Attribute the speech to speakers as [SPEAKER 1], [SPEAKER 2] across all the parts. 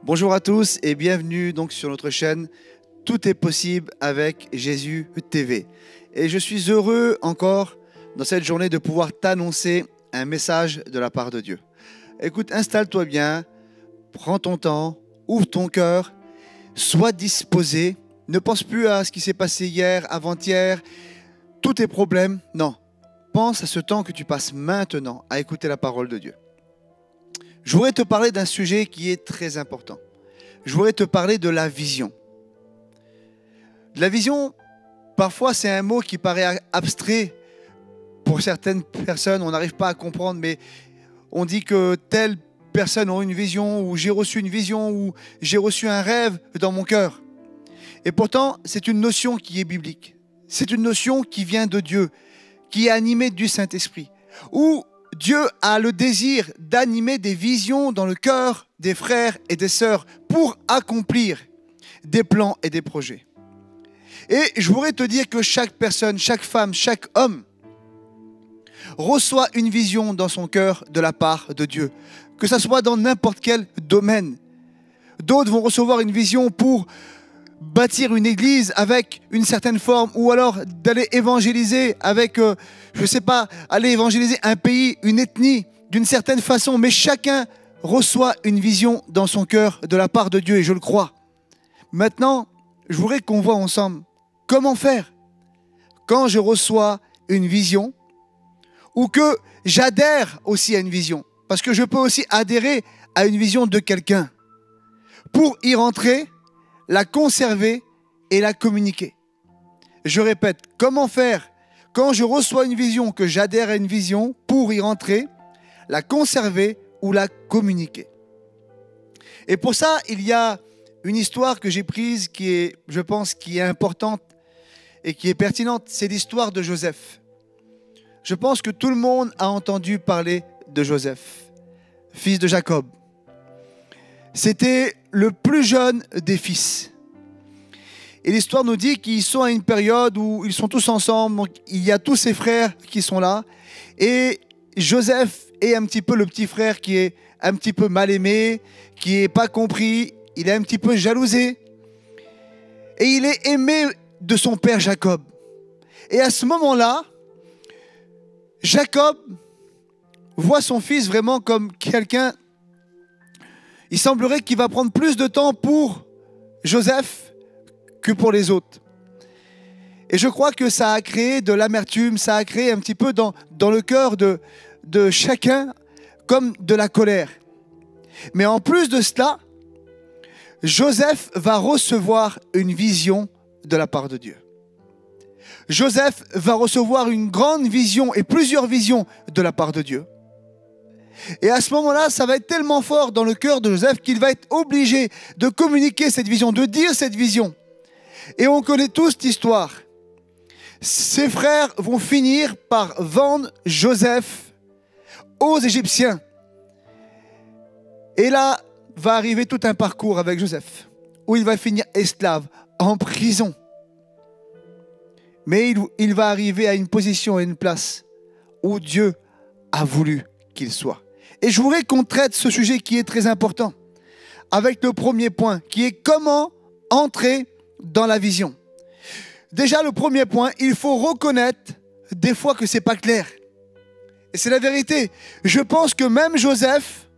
[SPEAKER 1] Bonjour à tous et bienvenue donc sur notre chaîne Tout est possible avec Jésus TV. Et je suis heureux encore dans cette journée de pouvoir t'annoncer un message de la part de Dieu. Écoute, installe-toi bien, prends ton temps, ouvre ton cœur, sois disposé, ne pense plus à ce qui s'est passé hier, avant-hier, tous tes problèmes. Non, pense à ce temps que tu passes maintenant à écouter la parole de Dieu. Je voudrais te parler d'un sujet qui est très important. Je voudrais te parler de la vision. La vision, parfois c'est un mot qui paraît abstrait pour certaines personnes, on n'arrive pas à comprendre, mais on dit que telle personne a une vision, ou j'ai reçu une vision, ou j'ai reçu un rêve dans mon cœur. Et pourtant, c'est une notion qui est biblique. C'est une notion qui vient de Dieu, qui est animée du Saint-Esprit, où Dieu a le désir d'animer des visions dans le cœur des frères et des sœurs pour accomplir des plans et des projets. Et je voudrais te dire que chaque personne, chaque femme, chaque homme reçoit une vision dans son cœur de la part de Dieu, que ce soit dans n'importe quel domaine. D'autres vont recevoir une vision pour bâtir une église avec une certaine forme, ou alors d'aller évangéliser avec, je ne sais pas, aller évangéliser un pays, une ethnie, d'une certaine façon. Mais chacun reçoit une vision dans son cœur de la part de Dieu, et je le crois. Maintenant, je voudrais qu'on voit ensemble comment faire quand je reçois une vision, ou que j'adhère aussi à une vision. Parce que je peux aussi adhérer à une vision de quelqu'un pour y rentrer, la conserver et la communiquer. Je répète, comment faire quand je reçois une vision, que j'adhère à une vision pour y rentrer, la conserver ou la communiquer. Et pour ça, il y a une histoire que j'ai prise qui est, je pense, qui est importante et qui est pertinente. C'est l'histoire de Joseph. Je pense que tout le monde a entendu parler de Joseph, fils de Jacob. C'était le plus jeune des fils. Et l'histoire nous dit qu'ils sont à une période où ils sont tous ensemble. Donc il y a tous ses frères qui sont là. Et Joseph est un petit peu le petit frère qui est un petit peu mal aimé, qui n'est pas compris. Il est un petit peu jalousé. Et il est aimé de son père Jacob. Et à ce moment-là, Jacob voit son fils vraiment comme quelqu'un. Il semblerait qu'il va prendre plus de temps pour Joseph que pour les autres. Et je crois que ça a créé de l'amertume, ça a créé un petit peu dans le cœur de chacun comme de la colère. Mais en plus de cela, Joseph va recevoir une vision de la part de Dieu. Joseph va recevoir une grande vision et plusieurs visions de la part de Dieu. Et à ce moment-là, ça va être tellement fort dans le cœur de Joseph qu'il va être obligé de communiquer cette vision, de dire cette vision. Et on connaît tous cette histoire. Ses frères vont finir par vendre Joseph aux Égyptiens. Et là, va arriver tout un parcours avec Joseph, où il va finir esclave, en prison. Mais il va arriver à une position et une place où Dieu a voulu qu'il soit. Et je voudrais qu'on traite ce sujet qui est très important, avec le premier point, qui est comment entrer dans la vision. Déjà, le premier point, il faut reconnaître des fois que ce n'est pas clair. Et c'est la vérité. Je pense que même Joseph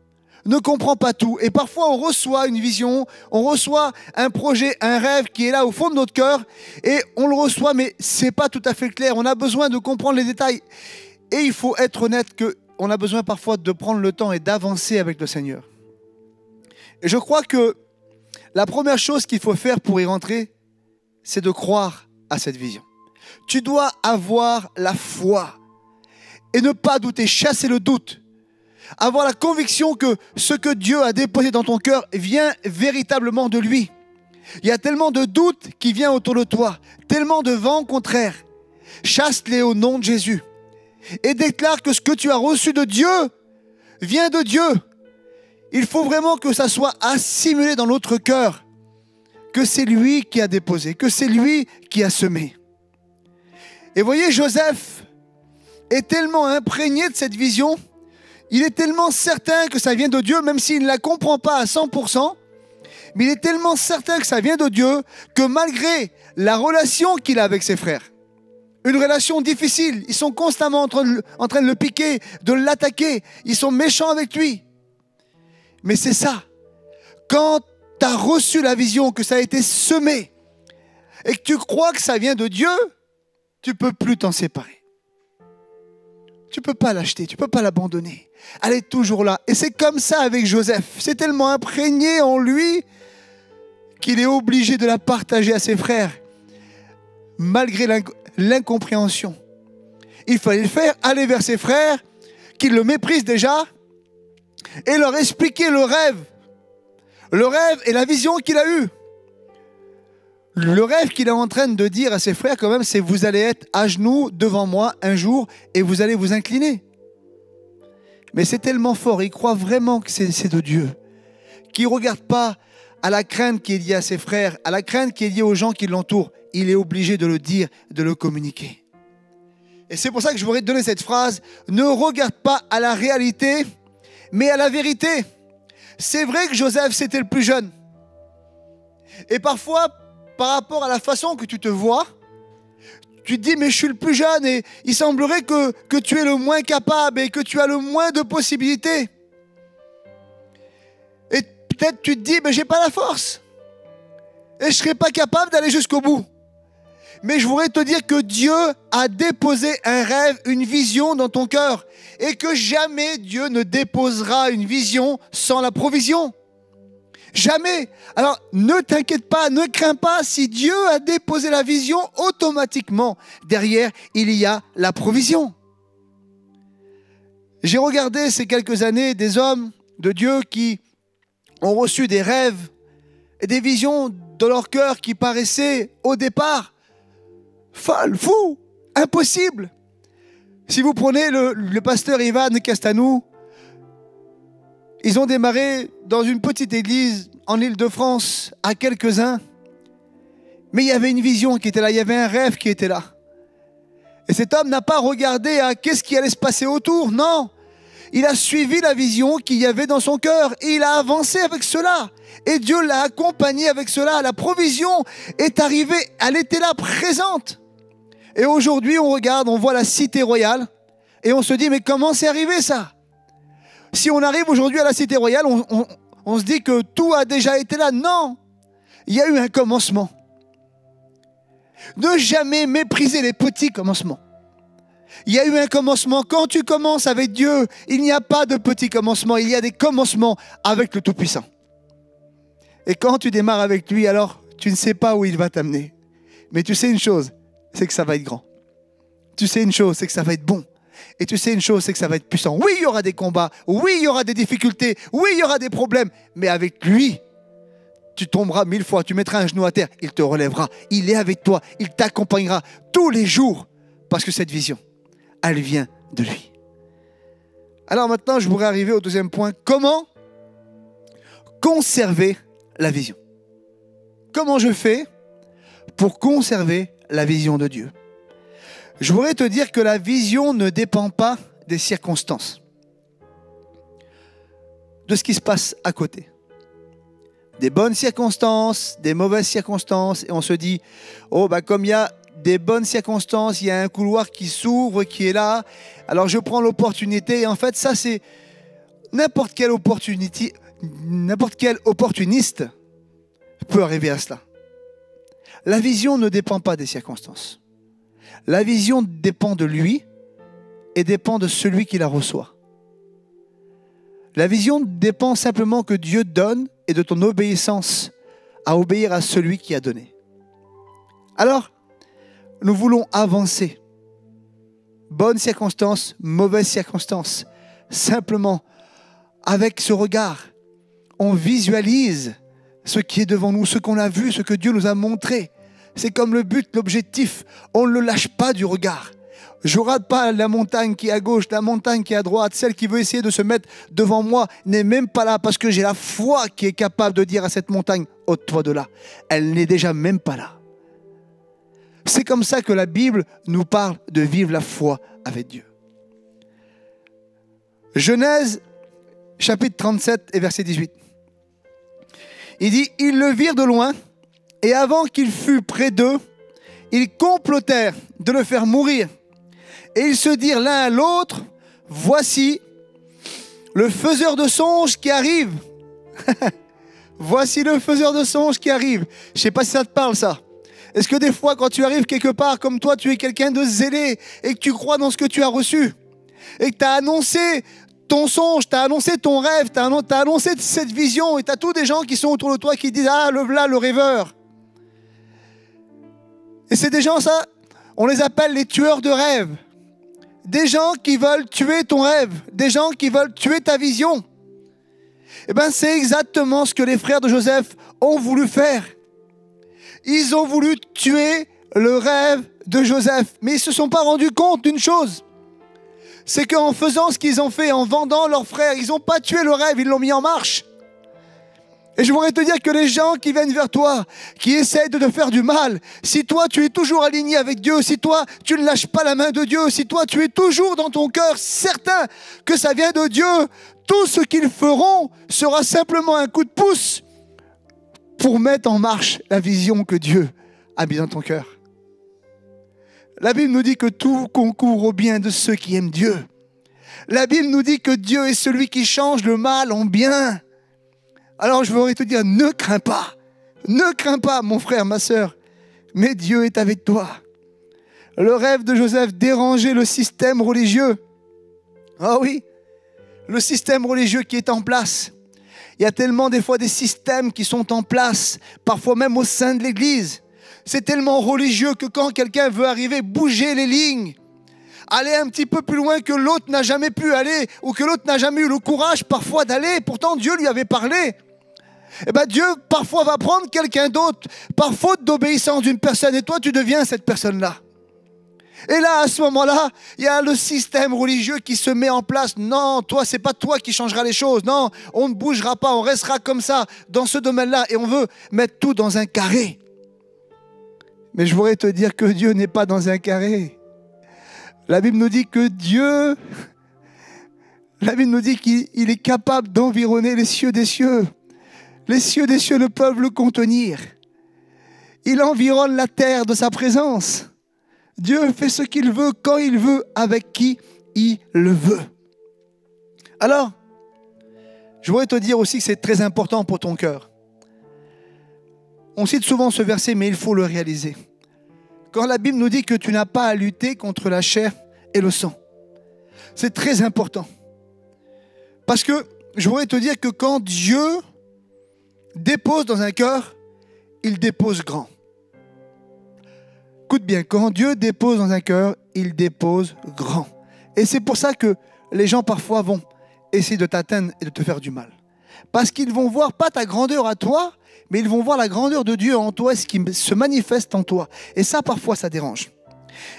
[SPEAKER 1] ne comprend pas tout. Et parfois, on reçoit une vision, on reçoit un projet, un rêve qui est là au fond de notre cœur, et on le reçoit, mais ce n'est pas tout à fait clair. On a besoin de comprendre les détails. Et il faut être honnête qu'on a besoin parfois de prendre le temps et d'avancer avec le Seigneur. Et je crois que la première chose qu'il faut faire pour y rentrer, c'est de croire à cette vision. Tu dois avoir la foi et ne pas douter, chasser le doute. Avoir la conviction que ce que Dieu a déposé dans ton cœur vient véritablement de lui. Il y a tellement de doutes qui viennent autour de toi, tellement de vents contraires. Chasse-les au nom de Jésus. Et déclare que ce que tu as reçu de Dieu vient de Dieu. Il faut vraiment que ça soit assimilé dans notre cœur, que c'est lui qui a déposé, que c'est lui qui a semé. Et voyez, Joseph est tellement imprégné de cette vision, il est tellement certain que ça vient de Dieu, même s'il ne la comprend pas à 100%, Mais il est tellement certain que ça vient de Dieu que malgré la relation qu'il a avec ses frères, une relation difficile, ils sont constamment en train de le piquer, de l'attaquer, ils sont méchants avec lui. Mais c'est ça, quand tu as reçu la vision, que ça a été semé, et que tu crois que ça vient de Dieu, tu ne peux plus t'en séparer. Tu ne peux pas l'acheter, tu ne peux pas l'abandonner. Elle est toujours là. Et c'est comme ça avec Joseph. C'est tellement imprégné en lui qu'il est obligé de la partager à ses frères, malgré l'incompréhension. Il fallait le faire, aller vers ses frères, qui le méprisent déjà, et leur expliquer le rêve et la vision qu'il a eue. Le rêve qu'il est en train de dire à ses frères quand même, c'est: vous allez être à genoux devant moi un jour et vous allez vous incliner. Mais c'est tellement fort, il croit vraiment que c'est de Dieu, qu'il ne regarde pas à la crainte qui est liée à ses frères, à la crainte qui est liée aux gens qui l'entourent. Il est obligé de le dire, de le communiquer. Et c'est pour ça que je voudrais te donner cette phrase: ne regarde pas à la réalité, mais à la vérité. C'est vrai que Joseph, c'était le plus jeune. Et parfois, par rapport à la façon que tu te vois, tu te dis: mais je suis le plus jeune et il semblerait que tu es le moins capable et que tu as le moins de possibilités. Et peut-être tu te dis: mais j'ai pas la force et je ne serai pas capable d'aller jusqu'au bout. Mais je voudrais te dire que Dieu a déposé un rêve, une vision dans ton cœur, et que jamais Dieu ne déposera une vision sans la provision. Jamais. Alors ne t'inquiète pas, ne crains pas. Si Dieu a déposé la vision, automatiquement derrière il y a la provision. J'ai regardé ces quelques années des hommes de Dieu qui ont reçu des rêves et des visions dans leur cœur qui paraissaient au départ folles, fous, impossibles. Si vous prenez le pasteur Ivan Castanou, ils ont démarré dans une petite église en Île-de-France à quelques-uns. Mais il y avait une vision qui était là, il y avait un rêve qui était là. Et cet homme n'a pas regardé à qu'est-ce qui allait se passer autour, non. Il a suivi la vision qu'il y avait dans son cœur et il a avancé avec cela. Et Dieu l'a accompagné avec cela. La provision est arrivée, elle était là, présente. Et aujourd'hui, on regarde, on voit la cité royale et on se dit: mais comment c'est arrivé ça? Si on arrive aujourd'hui à la cité royale, on se dit que tout a déjà été là. Non, il y a eu un commencement. Ne jamais mépriser les petits commencements. Il y a eu un commencement. Quand tu commences avec Dieu, il n'y a pas de petits commencements. Il y a des commencements avec le Tout-Puissant. Et quand tu démarres avec lui, alors tu ne sais pas où il va t'amener. Mais tu sais une chose, c'est que ça va être grand. Tu sais une chose, c'est que ça va être bon. Et tu sais une chose, c'est que ça va être puissant. Oui, il y aura des combats. Oui, il y aura des difficultés. Oui, il y aura des problèmes. Mais avec lui, tu tomberas 1000 fois. Tu mettras un genou à terre. Il te relèvera. Il est avec toi. Il t'accompagnera tous les jours. Parce que cette vision, elle vient de lui. Alors maintenant, je voudrais arriver au deuxième point. Comment conserver la vision? Comment je fais pour conserver la vision de Dieu? Je voudrais te dire que la vision ne dépend pas des circonstances, de ce qui se passe à côté. Des bonnes circonstances, des mauvaises circonstances, et on se dit: oh, comme il y a des bonnes circonstances, il y a un couloir qui s'ouvre, qui est là, alors je prends l'opportunité. Et en fait, ça, c'est n'importe quel opportuniste peut arriver à cela. La vision ne dépend pas des circonstances. La vision dépend de lui et dépend de celui qui la reçoit. La vision dépend simplement que Dieu donne et de ton obéissance à obéir à celui qui a donné. Alors, nous voulons avancer. Bonnes circonstances, mauvaises circonstances. Simplement, avec ce regard, on visualise ce qui est devant nous, ce qu'on a vu, ce que Dieu nous a montré. C'est comme le but, l'objectif. On ne le lâche pas du regard. Je ne rate pas la montagne qui est à gauche, la montagne qui est à droite. Celle qui veut essayer de se mettre devant moi n'est même pas là parce que j'ai la foi qui est capable de dire à cette montagne: ôte-toi de là. Elle n'est déjà même pas là. C'est comme ça que la Bible nous parle de vivre la foi avec Dieu. Genèse, chapitre 37 et verset 18. Il dit, ils le virent de loin, et avant qu'il fût près d'eux, ils complotèrent de le faire mourir. Et ils se dirent l'un à l'autre, voici le faiseur de songes qui arrive. Voici le faiseur de songes qui arrive. Je ne sais pas si ça te parle, ça. Est-ce que des fois, quand tu arrives quelque part, comme toi, tu es quelqu'un de zélé et que tu crois dans ce que tu as reçu et que tu as annoncé ton songe, tu as annoncé ton rêve, tu as annoncé cette vision et tu as tous des gens qui sont autour de toi qui disent « Ah, le voilà, le rêveur ». Et c'est des gens, ça, on les appelle les tueurs de rêves. Des gens qui veulent tuer ton rêve, des gens qui veulent tuer ta vision. Eh bien, c'est exactement ce que les frères de Joseph ont voulu faire. Ils ont voulu tuer le rêve de Joseph. Mais ils ne se sont pas rendus compte d'une chose. C'est qu'en faisant ce qu'ils ont fait, en vendant leurs frères, ils n'ont pas tué le rêve, ils l'ont mis en marche. Et je voudrais te dire que les gens qui viennent vers toi, qui essayent de te faire du mal, si toi tu es toujours aligné avec Dieu, si toi tu ne lâches pas la main de Dieu, si toi tu es toujours dans ton cœur certain que ça vient de Dieu, tout ce qu'ils feront sera simplement un coup de pouce pour mettre en marche la vision que Dieu a mise dans ton cœur. La Bible nous dit que tout concourt au bien de ceux qui aiment Dieu. La Bible nous dit que Dieu est celui qui change le mal en bien. Alors je voudrais te dire, ne crains pas mon frère, ma sœur, mais Dieu est avec toi. Le rêve de Joseph dérangeait le système religieux. Ah oui, le système religieux qui est en place. Il y a tellement des fois des systèmes qui sont en place, parfois même au sein de l'Église. C'est tellement religieux que quand quelqu'un veut arriver, bouger les lignes, aller un petit peu plus loin que l'autre n'a jamais pu aller, ou que l'autre n'a jamais eu le courage parfois d'aller, pourtant Dieu lui avait parlé. Eh bien Dieu parfois va prendre quelqu'un d'autre par faute d'obéissance d'une personne et toi tu deviens cette personne-là. Et là à ce moment-là, il y a le système religieux qui se met en place. Non, toi c'est pas toi qui changera les choses. Non, on ne bougera pas, on restera comme ça dans ce domaine-là et on veut mettre tout dans un carré. Mais je voudrais te dire que Dieu n'est pas dans un carré. La Bible nous dit que Dieu, la Bible nous dit qu'il est capable d'environner les cieux des cieux. Les cieux des cieux ne peuvent le contenir. Il environne la terre de sa présence. Dieu fait ce qu'il veut, quand il veut, avec qui il le veut. Alors, je voudrais te dire aussi que c'est très important pour ton cœur. On cite souvent ce verset, mais il faut le réaliser. Quand la Bible nous dit que tu n'as pas à lutter contre la chair et le sang, c'est très important. Parce que je voudrais te dire que quand Dieu dépose dans un cœur, il dépose grand. Écoute bien, quand Dieu dépose dans un cœur, il dépose grand. Et c'est pour ça que les gens parfois vont essayer de t'atteindre et de te faire du mal. Parce qu'ils vont voir pas ta grandeur à toi, mais ils vont voir la grandeur de Dieu en toi, ce qui se manifeste en toi. Et ça, parfois, ça dérange.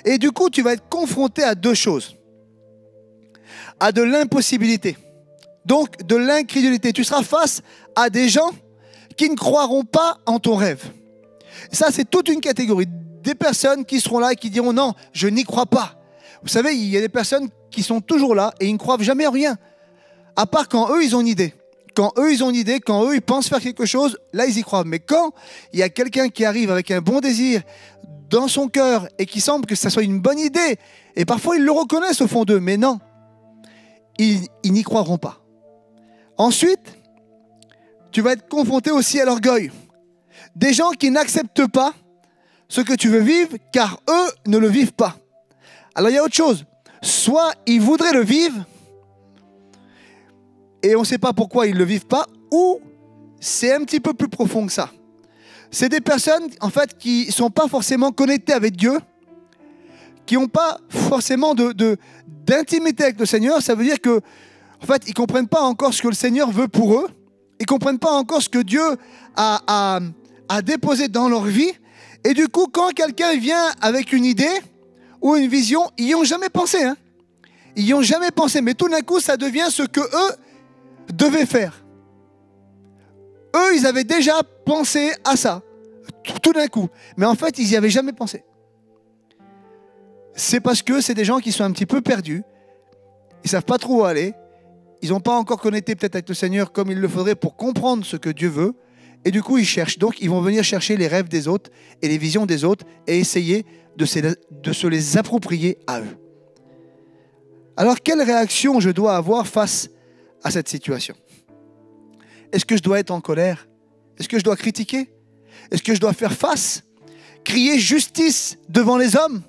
[SPEAKER 1] Et du coup, tu vas être confronté à deux choses. À de l'impossibilité. Donc, de l'incrédulité. Tu seras face à des gens qui ne croiront pas en ton rêve. Ça, c'est toute une catégorie. Des personnes qui seront là et qui diront « Non, je n'y crois pas ». Vous savez, il y a des personnes qui sont toujours là et ils ne croient jamais en rien. À part quand eux, ils ont une idée. Quand eux, ils ont une idée, quand eux, ils pensent faire quelque chose, là, ils y croient. Mais quand il y a quelqu'un qui arrive avec un bon désir dans son cœur et qui semble que ça soit une bonne idée, et parfois, ils le reconnaissent au fond d'eux, mais non, ils n'y croiront pas. Ensuite, tu vas être confronté aussi à l'orgueil. Des gens qui n'acceptent pas ce que tu veux vivre, car eux ne le vivent pas. Alors, il y a autre chose. Soit ils voudraient le vivre, et on ne sait pas pourquoi ils ne le vivent pas, ou c'est un petit peu plus profond que ça. C'est des personnes, en fait, qui ne sont pas forcément connectées avec Dieu, qui n'ont pas forcément d'intimité avec le Seigneur. Ça veut dire que, en fait, ils ne comprennent pas encore ce que le Seigneur veut pour eux. Ils ne comprennent pas encore ce que Dieu a déposé dans leur vie. Et du coup, quand quelqu'un vient avec une idée ou une vision, ils n'y ont jamais pensé. Hein. Ils n'y ont jamais pensé. Mais tout d'un coup, ça devient ce que eux devaient faire. Eux, ils avaient déjà pensé à ça. Tout d'un coup. Mais en fait, ils n'y avaient jamais pensé. C'est parce que c'est des gens qui sont un petit peu perdus. Ils ne savent pas trop où aller. Ils n'ont pas encore connecté peut-être avec le Seigneur comme il le faudrait pour comprendre ce que Dieu veut. Et du coup, ils cherchent. Donc, ils vont venir chercher les rêves des autres et les visions des autres et essayer de se les approprier à eux. Alors, quelle réaction je dois avoir face à cette situation? Est-ce que je dois être en colère? Est-ce que je dois critiquer? Est-ce que je dois faire face? Crier justice devant les hommes?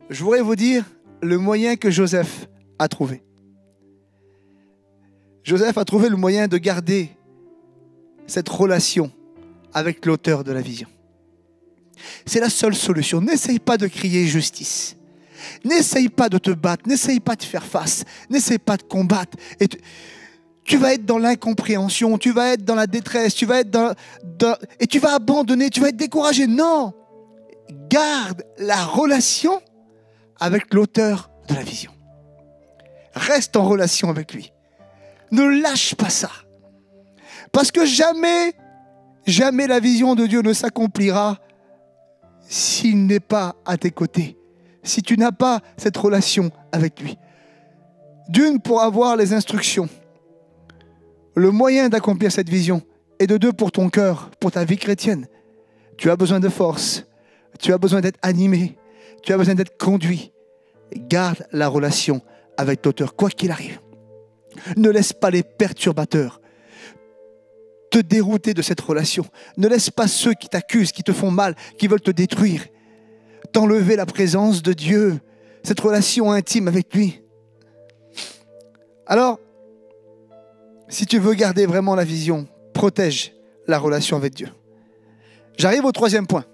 [SPEAKER 1] Je voudrais vous dire le moyen que Joseph a trouvé. Joseph a trouvé le moyen de garder cette relation avec l'auteur de la vision. C'est la seule solution. N'essaye pas de crier justice. N'essaye pas de te battre. N'essaye pas de faire face. N'essaye pas de combattre. Tu vas être dans l'incompréhension. Tu vas être dans la détresse. Tu vas être et tu vas abandonner. Tu vas être découragé. Non. Garde la relation avec l'auteur de la vision. Reste en relation avec lui. Ne lâche pas ça. Parce que jamais la vision de Dieu ne s'accomplira s'il n'est pas à tes côtés. Si tu n'as pas cette relation avec lui. D'une, pour avoir les instructions, le moyen d'accomplir cette vision. Et de deux, pour ton cœur, pour ta vie chrétienne. Tu as besoin de force. Tu as besoin d'être animé. Tu as besoin d'être conduit. Garde la relation avec l'auteur, quoi qu'il arrive. Ne laisse pas les perturbateurs te dérouter de cette relation. Ne laisse pas ceux qui t'accusent, qui te font mal, qui veulent te détruire, t'enlever la présence de Dieu, cette relation intime avec lui. Alors, si tu veux garder vraiment la vision, protège la relation avec Dieu. J'arrive au troisième point.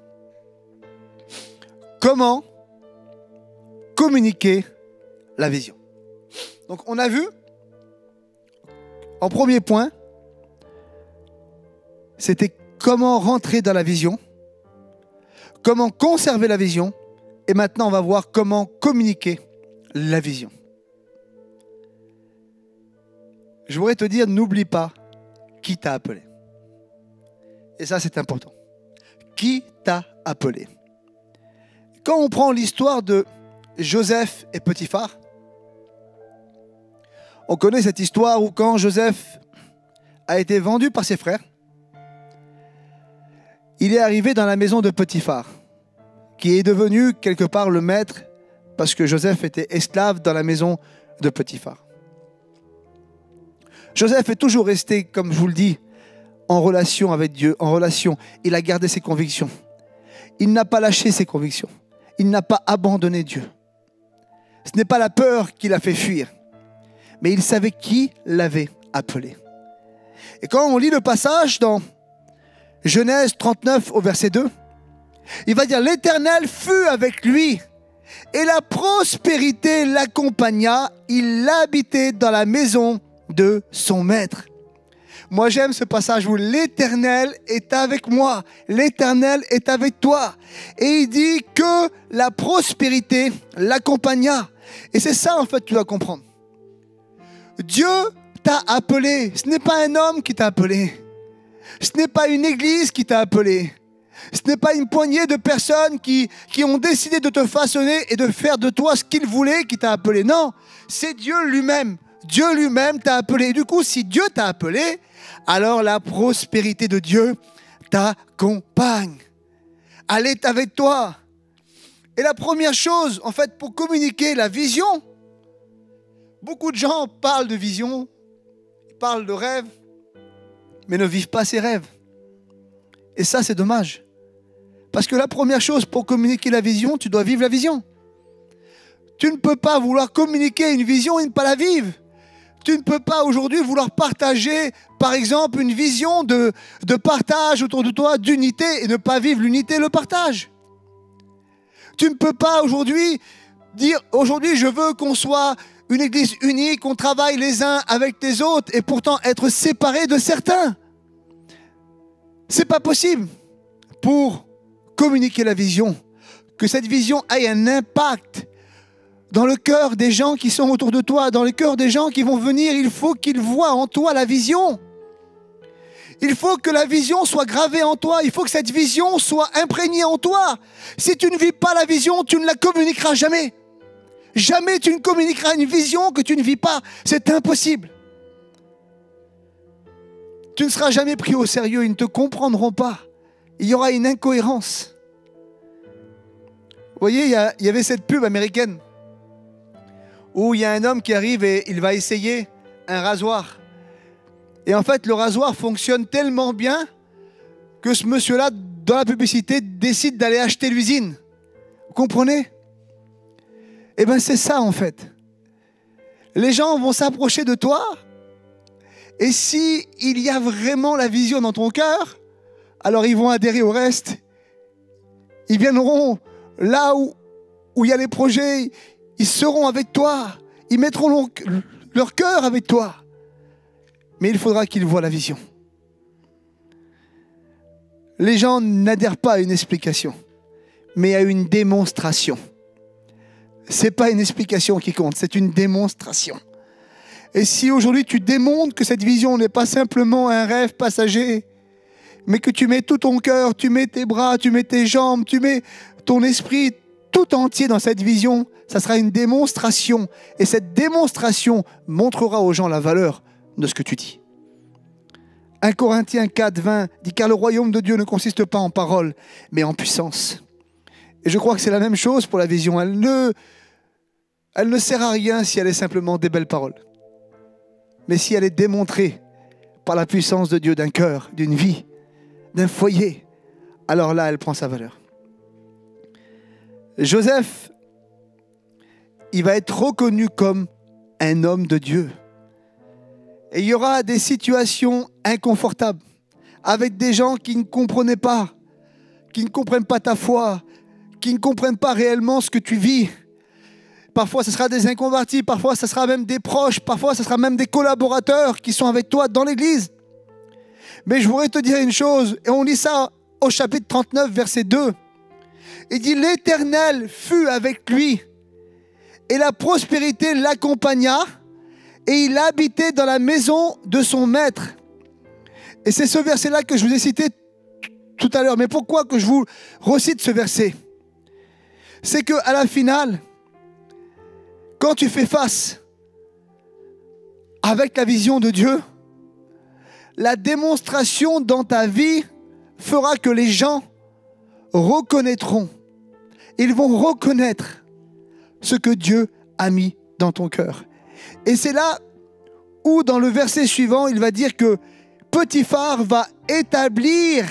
[SPEAKER 1] Comment communiquer la vision? Donc, on a vu, en premier point, c'était comment rentrer dans la vision, comment conserver la vision, et maintenant on va voir comment communiquer la vision. Je voudrais te dire, n'oublie pas qui t'a appelé. Et ça, c'est important. Qui t'a appelé? Quand on prend l'histoire de Joseph et Potiphar, on connaît cette histoire où quand Joseph a été vendu par ses frères, il est arrivé dans la maison de Potiphar, qui est devenu quelque part le maître, parce que Joseph était esclave dans la maison de Potiphar. Joseph est toujours resté, comme je vous le dis, en relation avec Dieu, en relation. Il a gardé ses convictions. Il n'a pas lâché ses convictions. Il n'a pas abandonné Dieu. Ce n'est pas la peur qui l'a fait fuir, mais il savait qui l'avait appelé. Et quand on lit le passage dans Genèse 39 au verset 2, il va dire « L'Éternel fut avec lui et la prospérité l'accompagna. Il habitait dans la maison de son maître. » Moi j'aime ce passage où l'Éternel est avec moi, l'Éternel est avec toi. Et il dit que la prospérité l'accompagna. Et c'est ça en fait que tu dois comprendre. Dieu t'a appelé, ce n'est pas un homme qui t'a appelé. Ce n'est pas une église qui t'a appelé. Ce n'est pas une poignée de personnes qui ont décidé de te façonner et de faire de toi ce qu'ils voulaient qui t'a appelé. Non, c'est Dieu lui-même. Dieu lui-même t'a appelé. Et du coup, si Dieu t'a appelé, alors la prospérité de Dieu t'accompagne. Elle est avec toi. Et la première chose, en fait, pour communiquer la vision, beaucoup de gens parlent de vision, ils parlent de rêve, mais ne vivent pas ces rêves. Et ça, c'est dommage. Parce que la première chose pour communiquer la vision, tu dois vivre la vision. Tu ne peux pas vouloir communiquer une vision et ne pas la vivre. Tu ne peux pas aujourd'hui vouloir partager, par exemple, une vision de partage autour de toi, d'unité, et ne pas vivre l'unité et le partage. Tu ne peux pas aujourd'hui dire, aujourd'hui je veux qu'on soit une église unie, qu'on travaille les uns avec les autres, et pourtant être séparés de certains. C'est pas possible. Pour communiquer la vision, que cette vision ait un impact dans le cœur des gens qui sont autour de toi, dans le cœur des gens qui vont venir, il faut qu'ils voient en toi la vision. Il faut que la vision soit gravée en toi, il faut que cette vision soit imprégnée en toi. Si tu ne vis pas la vision, tu ne la communiqueras jamais. Jamais tu ne communiqueras une vision que tu ne vis pas, c'est impossible. Tu ne seras jamais pris au sérieux, ils ne te comprendront pas. Il y aura une incohérence. Vous voyez, il y avait cette pub américaine où il y a un homme qui arrive et il va essayer un rasoir. Et en fait, le rasoir fonctionne tellement bien que ce monsieur-là, dans la publicité, décide d'aller acheter l'usine. Vous comprenez? Eh bien, c'est ça en fait. Les gens vont s'approcher de toi et si il y a vraiment la vision dans ton cœur, alors ils vont adhérer au reste. Ils viendront là où il y a les projets, ils seront avec toi. Ils mettront leur cœur avec toi. Mais il faudra qu'ils voient la vision. Les gens n'adhèrent pas à une explication, mais à une démonstration. Ce n'est pas une explication qui compte, c'est une démonstration. Et si aujourd'hui tu démontres que cette vision n'est pas simplement un rêve passager, mais que tu mets tout ton cœur, tu mets tes bras, tu mets tes jambes, tu mets ton esprit tout entier dans cette vision, ça sera une démonstration. Et cette démonstration montrera aux gens la valeur de ce que tu dis. 1 Corinthiens 4, 20 dit « Car le royaume de Dieu ne consiste pas en paroles, mais en puissance. » Et je crois que c'est la même chose pour la vision. Elle ne sert à rien si elle est simplement des belles paroles. Mais si elle est démontrée par la puissance de Dieu d'un cœur, d'une vie, d'un foyer, alors là, elle prend sa valeur. Joseph, il va être reconnu comme un homme de Dieu. Et il y aura des situations inconfortables avec des gens qui ne comprenaient pas, qui ne comprennent pas ta foi, qui ne comprennent pas réellement ce que tu vis. Parfois, ce sera des inconvertis, parfois, ce sera même des proches, parfois, ce sera même des collaborateurs qui sont avec toi dans l'église. Mais je voudrais te dire une chose, et on lit ça au chapitre 39, verset 2. Il dit « L'Éternel fut avec lui, et la prospérité l'accompagna, et il habitait dans la maison de son maître. » Et c'est ce verset-là que je vous ai cité tout à l'heure. Mais pourquoi que je vous recite ce verset? C'est qu'à la finale, quand tu fais face avec la vision de Dieu, la démonstration dans ta vie fera que les gens reconnaîtront. Ils vont reconnaître ce que Dieu a mis dans ton cœur. Et c'est là où, dans le verset suivant, il va dire que Potiphar va établir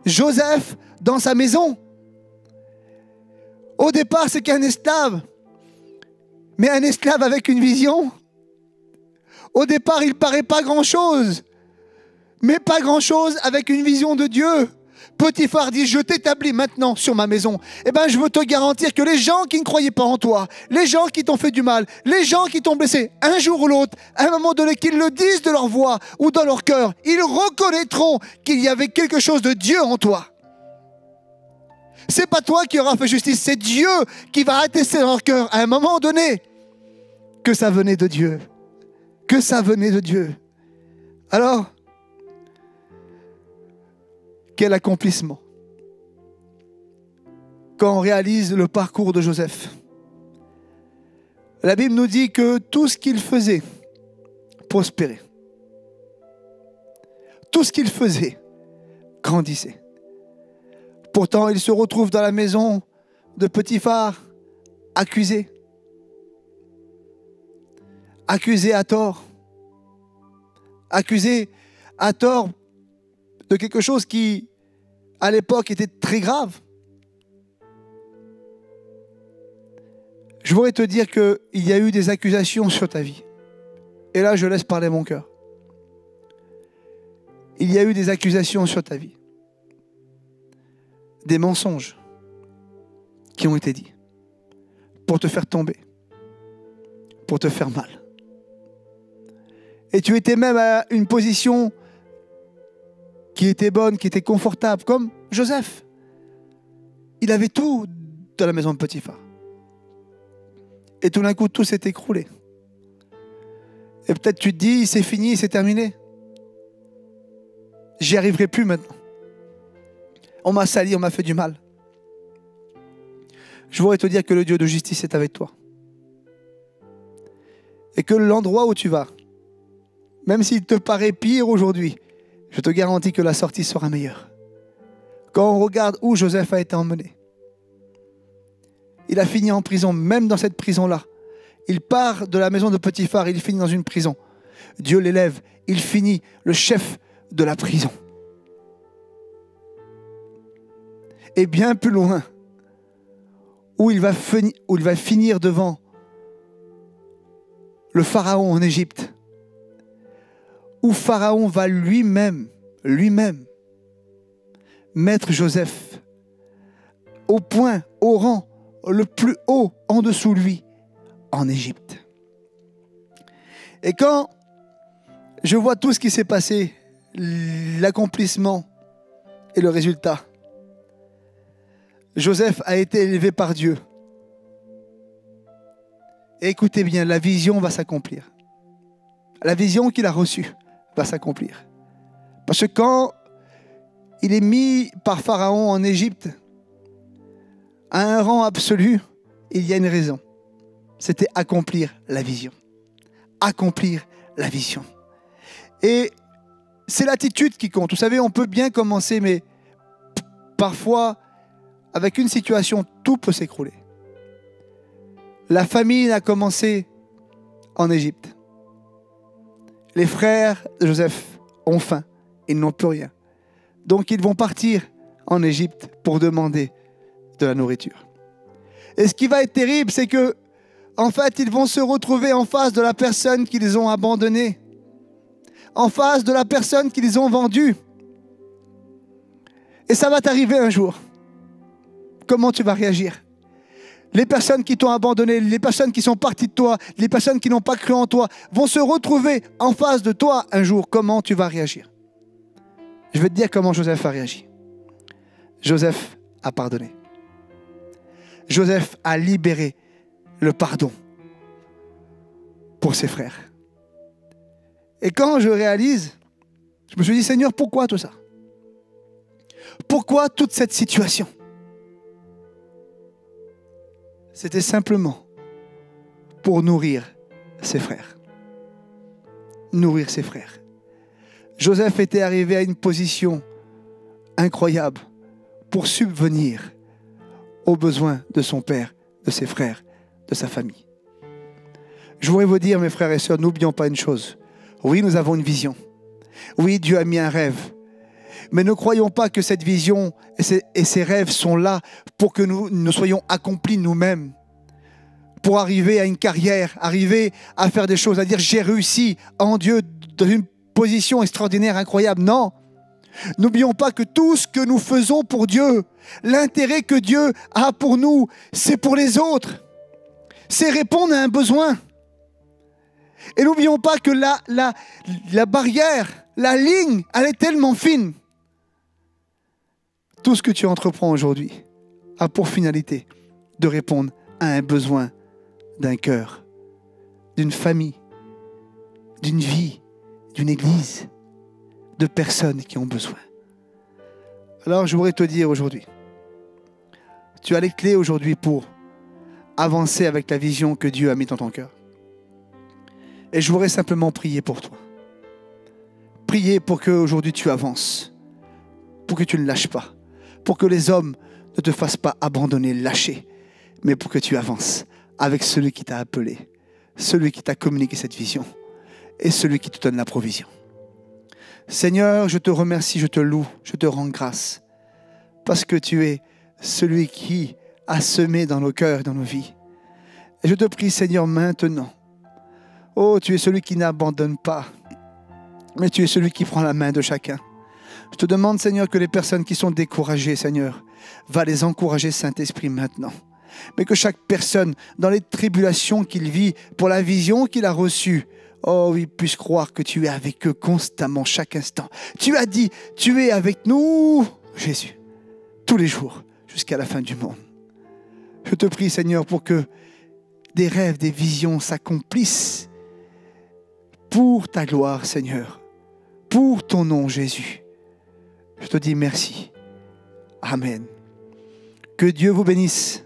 [SPEAKER 1] Joseph dans sa maison. Au départ, c'est qu'un esclave. Mais un esclave avec une vision. Au départ, il ne paraît pas grand-chose. Mais pas grand-chose avec une vision de Dieu. Potiphar dit, je t'établis maintenant sur ma maison. Eh bien, je veux te garantir que les gens qui ne croyaient pas en toi, les gens qui t'ont fait du mal, les gens qui t'ont blessé, un jour ou l'autre, à un moment donné, qu'ils le disent de leur voix ou dans leur cœur, ils reconnaîtront qu'il y avait quelque chose de Dieu en toi. C'est pas toi qui auras fait justice, c'est Dieu qui va attester dans leur cœur à un moment donné que ça venait de Dieu. Que ça venait de Dieu. Alors, quel accomplissement quand on réalise le parcours de Joseph. La Bible nous dit que tout ce qu'il faisait prospérait. Tout ce qu'il faisait grandissait. Pourtant, il se retrouve dans la maison de Potiphar, accusé. Accusé à tort. Accusé à tort de quelque chose qui, à l'époque, était très grave. Je voudrais te dire qu'il y a eu des accusations sur ta vie. Et là, je laisse parler mon cœur. Il y a eu des accusations sur ta vie. Des mensonges qui ont été dits pour te faire tomber, pour te faire mal. Et tu étais même à une position qui était bonne, qui était confortable, comme Joseph. Il avait tout dans la maison de Potiphar. Et tout d'un coup, tout s'est écroulé. Et peut-être tu te dis, c'est fini, c'est terminé. J'y arriverai plus maintenant. On m'a sali, on m'a fait du mal. Je voudrais te dire que le Dieu de justice est avec toi. Et que l'endroit où tu vas, même s'il te paraît pire aujourd'hui, je te garantis que la sortie sera meilleure. Quand on regarde où Joseph a été emmené, il a fini en prison, même dans cette prison-là. Il part de la maison de Potiphar, il finit dans une prison. Dieu l'élève, il finit le chef de la prison. Et bien plus loin, où il va finir devant le Pharaon en Égypte, où Pharaon va lui-même mettre Joseph au point, au rang, le plus haut en dessous de lui, en Égypte. Et quand je vois tout ce qui s'est passé, l'accomplissement et le résultat, Joseph a été élevé par Dieu. Et écoutez bien, la vision va s'accomplir. La vision qu'il a reçue va s'accomplir. Parce que quand il est mis par Pharaon en Égypte, à un rang absolu, il y a une raison. C'était accomplir la vision. Accomplir la vision. Et c'est l'attitude qui compte. Vous savez, on peut bien commencer, mais parfois, avec une situation, tout peut s'écrouler. La famine a commencé en Égypte. Les frères de Joseph ont faim. Ils n'ont plus rien. Donc, ils vont partir en Égypte pour demander de la nourriture. Et ce qui va être terrible, c'est que, en fait, ils vont se retrouver en face de la personne qu'ils ont abandonnée, en face de la personne qu'ils ont vendue. Et ça va t'arriver un jour. Comment tu vas réagir? Les personnes qui t'ont abandonné, les personnes qui sont parties de toi, les personnes qui n'ont pas cru en toi, vont se retrouver en face de toi un jour. Comment tu vas réagir? Je vais te dire comment Joseph a réagi. Joseph a pardonné. Joseph a libéré le pardon pour ses frères. Et quand je réalise, je me suis dit, Seigneur, pourquoi tout ça? Pourquoi toute cette situation? C'était simplement pour nourrir ses frères. Nourrir ses frères. Joseph était arrivé à une position incroyable pour subvenir aux besoins de son père, de ses frères, de sa famille. Je voudrais vous dire, mes frères et sœurs, n'oublions pas une chose. Oui, nous avons une vision. Oui, Dieu a mis un rêve. Mais ne croyons pas que cette vision et ces rêves sont là pour que nous soyons accomplis nous-mêmes. Pour arriver à une carrière, arriver à faire des choses, à dire j'ai réussi en Dieu dans une position extraordinaire, incroyable. Non. N'oublions pas que tout ce que nous faisons pour Dieu, l'intérêt que Dieu a pour nous, c'est pour les autres. C'est répondre à un besoin. Et n'oublions pas que la barrière, la ligne, elle est tellement fine. Tout ce que tu entreprends aujourd'hui a pour finalité de répondre à un besoin d'un cœur, d'une famille, d'une vie, d'une église, de personnes qui ont besoin. Alors je voudrais te dire aujourd'hui, tu as les clés aujourd'hui pour avancer avec la vision que Dieu a mise dans ton cœur. Et je voudrais simplement prier pour toi. Prier pour que aujourd'hui tu avances, pour que tu ne lâches pas, pour que les hommes ne te fassent pas abandonner, lâcher, mais pour que tu avances avec celui qui t'a appelé, celui qui t'a communiqué cette vision et celui qui te donne la provision. Seigneur, je te remercie, je te loue, je te rends grâce parce que tu es celui qui a semé dans nos cœurs et dans nos vies. Et je te prie, Seigneur, maintenant, oh, tu es celui qui n'abandonne pas, mais tu es celui qui prend la main de chacun. Je te demande, Seigneur, que les personnes qui sont découragées, Seigneur, va les encourager, Saint-Esprit, maintenant. Mais que chaque personne, dans les tribulations qu'il vit, pour la vision qu'il a reçue, oh, il puisse croire que tu es avec eux constamment, chaque instant. Tu as dit, tu es avec nous, Jésus, tous les jours, jusqu'à la fin du monde. Je te prie, Seigneur, pour que des rêves, des visions s'accomplissent pour ta gloire, Seigneur, pour ton nom, Jésus. Je te dis merci. Amen. Que Dieu vous bénisse.